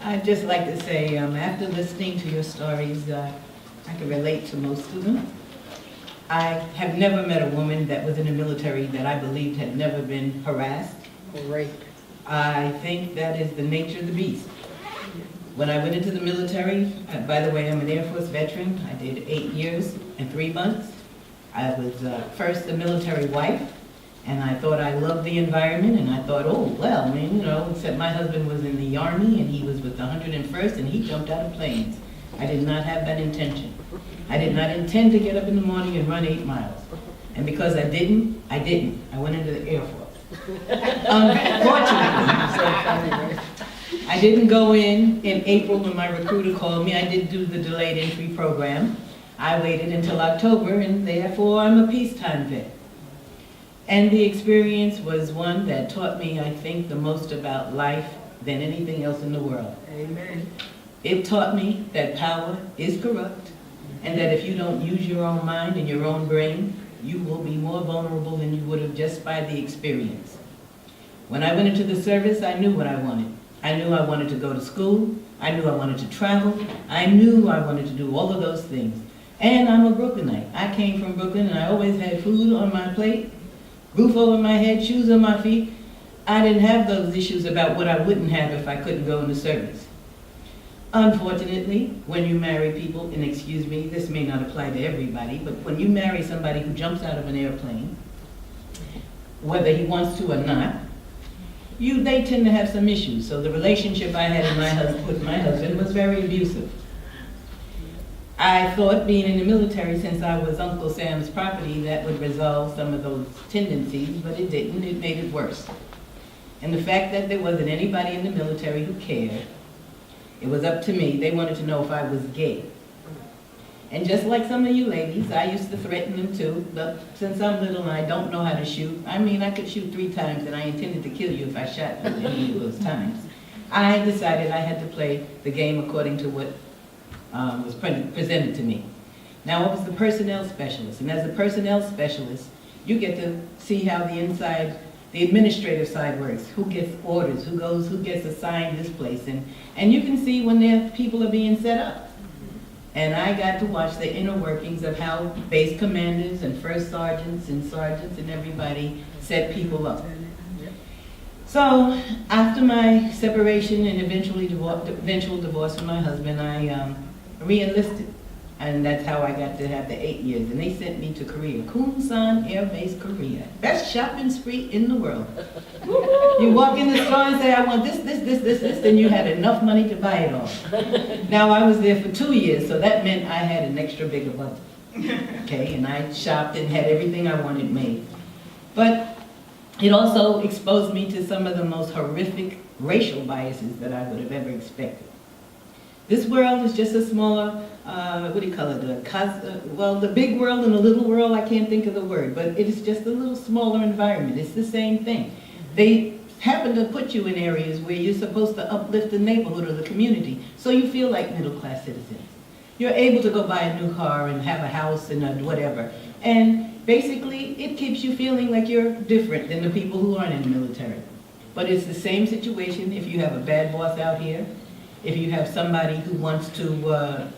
I'd just like to say, after listening to your stories, I can relate to most of them. I have never met a woman that was in the military that I believed had never been harassed. Great. I think that is the nature of the beast. When I went into the military, by the way, I'm an Air Force veteran. I did 8 years and 3 months. I was first a military wife, and I thought I loved the environment, and I thought, oh, well, I mean, you know, except my husband was in the Army, and he was with the 101st, and he jumped out of planes. I did not have that intention. I did not intend to get up in the morning and run 8 miles. And because I didn't. I went into the Air Force. Unfortunately, I didn't go in April when my recruiter called me. I did do the delayed entry program. I waited until October, and therefore I'm a peacetime vet. And the experience was one that taught me, I think, the most about life than anything else in the world. Amen. It taught me that power is corrupt, and that if you don't use your own mind and your own brain, you will be more vulnerable than you would have just by the experience. When I went into the service, I knew what I wanted. I knew I wanted to go to school. I knew I wanted to travel. I knew I wanted to do all of those things. And I'm a Brooklynite. I came from Brooklyn, and I always had food on my plate, roof over my head, shoes on my feet. I didn't have those issues about what I wouldn't have if I couldn't go into service. Unfortunately, when you marry people, and excuse me, this may not apply to everybody, but when you marry somebody who jumps out of an airplane, whether he wants to or not, they tend to have some issues. So the relationship I had with my husband was very abusive. I thought being in the military, since I was Uncle Sam's property, that would resolve some of those tendencies, but it didn't. It made it worse. And the fact that there wasn't anybody in the military who cared, it was up to me. They wanted to know if I was gay. And just like some of you ladies, I used to threaten them too, but since I'm little and I don't know how to shoot, I mean, I could shoot 3 times and I intended to kill you if I shot you any of those times. I decided I had to play the game according to what was presented to me. Now, I was the personnel specialist, and as a personnel specialist, you get to see how the inside, the administrative side works, who gets orders, who gets assigned this place, and you can see when their people are being set up. And I got to watch the inner workings of how base commanders and first sergeants and everybody set people up. So after my separation and eventual divorce from my husband, I re-enlisted. And that's how I got to have the 8 years. And they sent me to Korea, Kunsan Air Base, Korea. Best shopping spree in the world. You walk in the store and say, I want this, and you had enough money to buy it all. Now I was there for 2 years, so that meant I had an extra bigger budget. Okay, and I shopped and had everything I wanted made. But it also exposed me to some of the most horrific racial biases that I would have ever expected. This world is just a smaller, what do you call it, well, the big world and the little world, I can't think of the word, but it is just a little smaller environment. It's the same thing. They happen to put you in areas where you're supposed to uplift the neighborhood or the community, so you feel like middle-class citizens. You're able to go buy a new car and have a house and whatever. And basically, it keeps you feeling like you're different than the people who aren't in the military. But it's the same situation if you have a bad boss out here. If you have somebody who wants to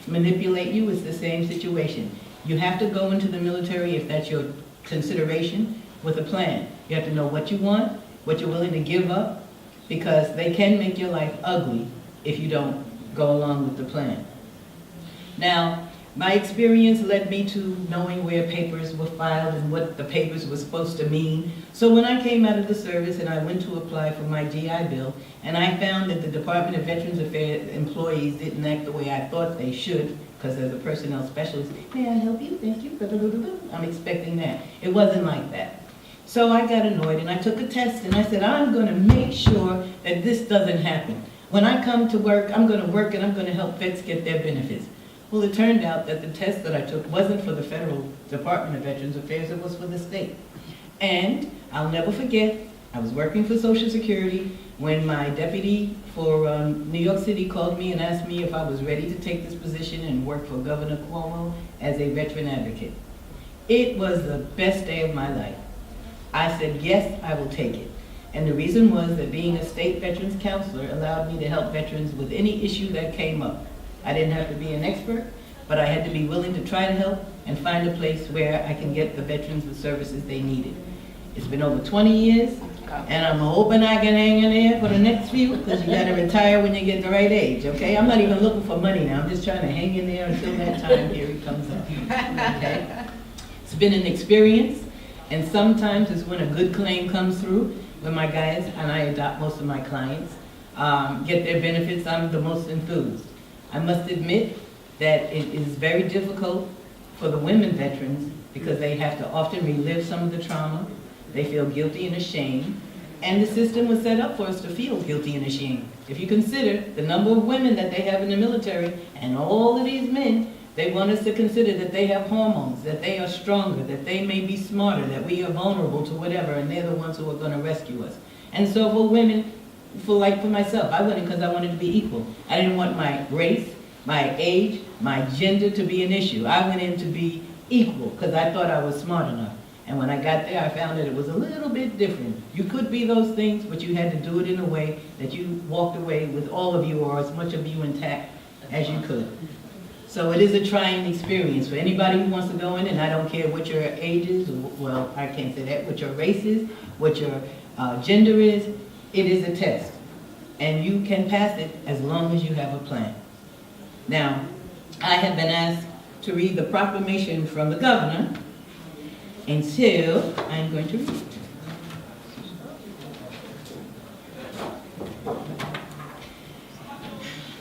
manipulate you, it's the same situation. You have to go into the military, if that's your consideration, with a plan. You have to know what you want, what you're willing to give up, because they can make your life ugly if you don't go along with the plan. Now, my experience led me to knowing where papers were filed and what the papers were supposed to mean. So when I came out of the service and I went to apply for my GI Bill, and I found that the Department of Veterans Affairs employees didn't act the way I thought they should, because as a personnel specialist, may I help you? Thank you. I'm expecting that. It wasn't like that. So I got annoyed and I took a test and I said, I'm going to make sure that this doesn't happen. When I come to work, I'm going to work and I'm going to help vets get their benefits. Well, it turned out that the test that I took wasn't for the Federal Department of Veterans Affairs, it was for the state. And I'll never forget, I was working for Social Security when my deputy for New York City called me and asked me if I was ready to take this position and work for Governor Cuomo as a veteran advocate. It was the best day of my life. I said, yes, I will take it. And the reason was that being a state veterans counselor allowed me to help veterans with any issue that came up. I didn't have to be an expert, but I had to be willing to try to help and find a place where I can get the veterans the services they needed. It's been over 20 years, and I'm hoping I can hang in there for the next few, because you gotta retire when you get the right age, okay? I'm not even looking for money now, I'm just trying to hang in there until that time period comes up, okay? It's been an experience, and sometimes it's when a good claim comes through, when my guys, and I adopt most of my clients, get their benefits, I'm the most enthused. I must admit that it is very difficult for the women veterans because they have to often relive some of the trauma. They feel guilty and ashamed, and the system was set up for us to feel guilty and ashamed. If you consider the number of women that they have in the military and all of these men, they want us to consider that they have hormones, that they are stronger, that they may be smarter, that we are vulnerable to whatever, and they're the ones who are going to rescue us. And so for women, for myself, I went in because I wanted to be equal. I didn't want my race, my age, my gender to be an issue. I went in to be equal because I thought I was smart enough. And when I got there, I found that it was a little bit different. You could be those things, but you had to do it in a way that you walked away with all of you or as much of you intact as you could. So it is a trying experience for anybody who wants to go in, and I don't care what your age is, well, I can't say that, what your race is, what your gender is, it is a test. And you can pass it as long as you have a plan. Now, I have been asked to read the proclamation from the governor, and so I'm going to read it.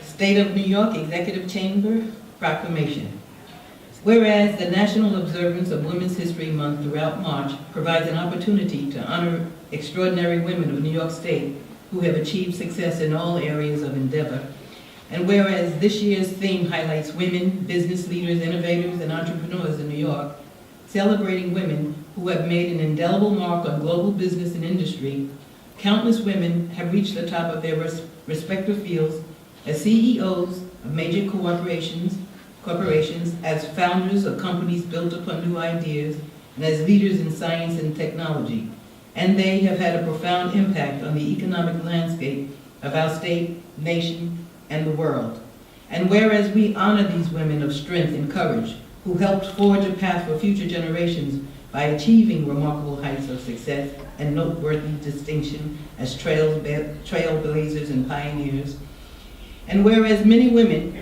State of New York Executive Chamber Proclamation. Whereas the national observance of Women's History Month throughout March provides an opportunity to honor extraordinary women of New York State who have achieved success in all areas of endeavor, and whereas this year's theme highlights women, business leaders, innovators, and entrepreneurs in New York, celebrating women who have made an indelible mark on global business and industry, countless women have reached the top of their respective fields as CEOs of major corporations, as founders of companies built upon new ideas, and as leaders in science and technology. And they have had a profound impact on the economic landscape of our state, nation, and the world. And whereas we honor these women of strength and courage who helped forge a path for future generations by achieving remarkable heights of success and noteworthy distinction as trailblazers and pioneers, and whereas many women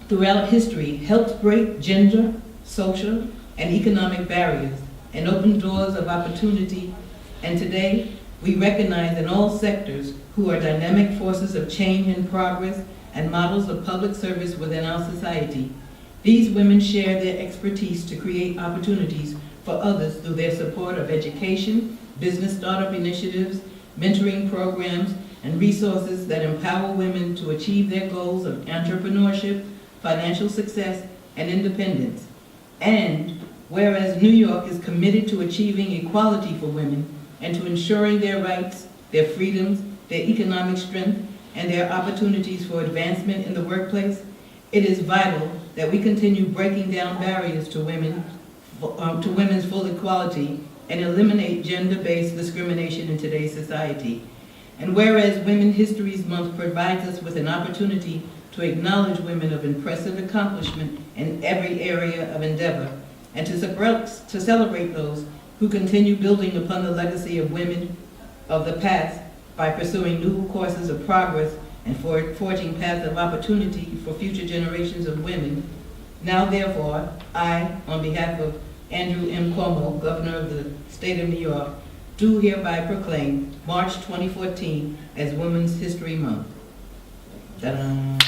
throughout history helped break gender, social, and economic barriers and open doors of opportunity, and today we recognize in all sectors who are dynamic forces of change and progress and models of public service within our society, these women share their expertise to create opportunities for others through their support of education, business startup initiatives, mentoring programs, and resources that empower women to achieve their goals of entrepreneurship, financial success, and independence. And whereas New York is committed to achieving equality for women and to ensuring their rights, their freedoms, their economic strength, and their opportunities for advancement in the workplace, it is vital that we continue breaking down barriers to women's full equality and eliminate gender-based discrimination in today's society. And whereas Women's History Month provides us with an opportunity to acknowledge women of impressive accomplishment in every area of endeavor, and to celebrate those who continue building upon the legacy of women of the past by pursuing new courses of progress and forging paths of opportunity for future generations of women. Now therefore, I, on behalf of Andrew M. Cuomo, Governor of the State of New York, do hereby proclaim March 2014 as Women's History Month. Ta-da.